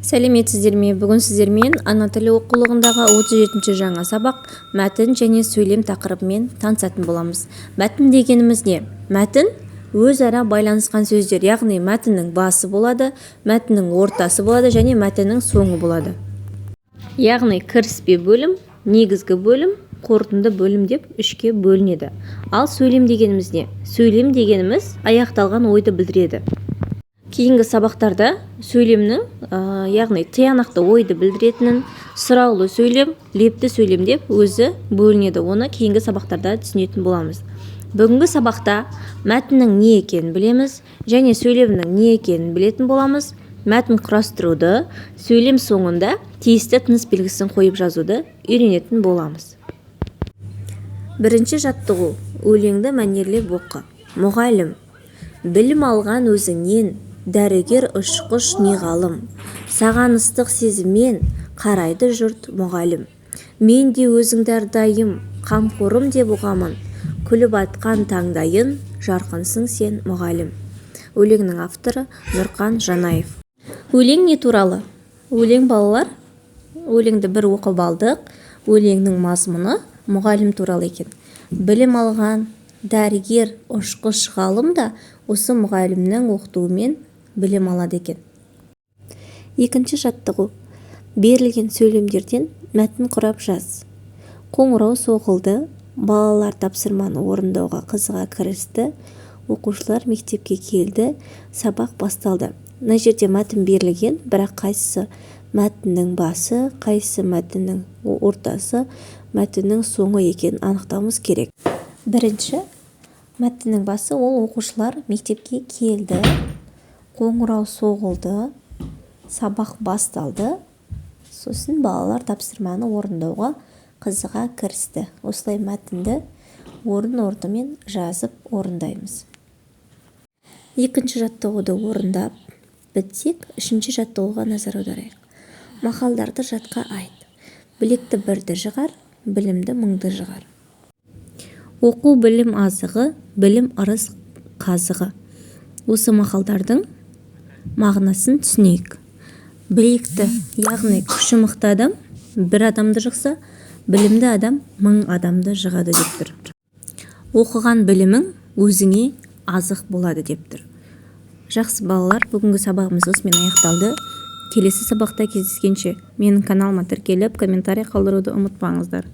Сәлеметсіздер ме? Бүгін сіздермен ана тілі оқулығындағы 37-ші жаңа сабақ мәтін және сөйлем тақырыбымен танысатын боламыз. Мәтін дегеніміз не? Мәтін өзара байланысқан сөздер, яғни мәтіннің басы болады, мәтіннің ортасы болады және мәтіннің соңы болады. Яғни кіріспе бөлім, негізгі бөлім, қорытынды бөлім деп үшке бөлінеді. Ал сөйлем дегеніміз не? Сөйлем дегеніміз аяқталған ойды білдіреді. Кейінгі сабақтарда сөйлемнің, яғни тиянақты ойды білдіретінін, сұраулы сөйлем, лепті сөйлем деп өзі бөлінеді. Оны кейінгі сабақтарда түсінетін боламыз. Бүгінгі сабақта мәтіннің не екенін білеміз және сөйлемнің не екенін білетін боламыз. Мәтін құрастыруды, сөйлем соңында тиісті тыныс белгісін қойып жазуды үйренетін боламыз. Бірінші жаттығу: өлеңді мәнерлеп оқы. Мұғалім: білім алған өзіңнен, дәрігер ұшқыш не ғалым. Саған ыстық сезіммен қарайды жұрт мұғалім. Мен де өзіңді әрдайым, қамқорым деп ұғамын. Күліп атқан таңдайын, жарқынсың сен мұғалім. Өлеңнің авторы Нұрқан Жанаев. Өлең не туралы? Өлең, балалар, өлеңді бір оқып алдық. Өлеңнің мазмұны мұғалім туралы екен. Білім алған дәрігер, ұшқыш, ғалым да осы мұғалімнің оқытуымен білім алады екен. Екінші жаттығу: берілген сөйлемдерден мәтін құрап жаз. Қоңырау соғылды, балалар тапсырманы орындауға қызыға кірісті, оқушылар мектепке келді, сабақ басталды. Мына жерде мәтін берілген, бірақ қайсысы мәтіннің басы, қайсысы мәтіннің ортасы, мәтіннің соңы екенін анықтауымыз керек. Бірінші, мәтіннің басы ол оқушылар мектепке келді, қоңырау соғылды, сабақ басталды, сосын балалар тапсырманы орындауға қызыға кірісті. Осылай мәтінді орын-орнымен жазып орындаймыз. Екінші жаттығуды орындап бітсек, үшінші жаттығуға назар аударайық. Мақалдарды жатқа айт. Білекті бірді жығар, білімді мыңды жығар. Оқу білім азығы, білім ырыс қазығы. Осы мақалдардың мағынасын түсінейік. Білекті, яғни күші мықты адам бір адамды жықса, білімді адам мың адамды жығады деп тұр. Оқыған білімің өзіңе азық болады деп тұр. Жақсы балалар, бүгінгі сабағымыз осымен аяқталды. Келесі сабақта кездескенше менің каналыма тіркеліп, комментарий қалдыруды ұмытпаңыздар.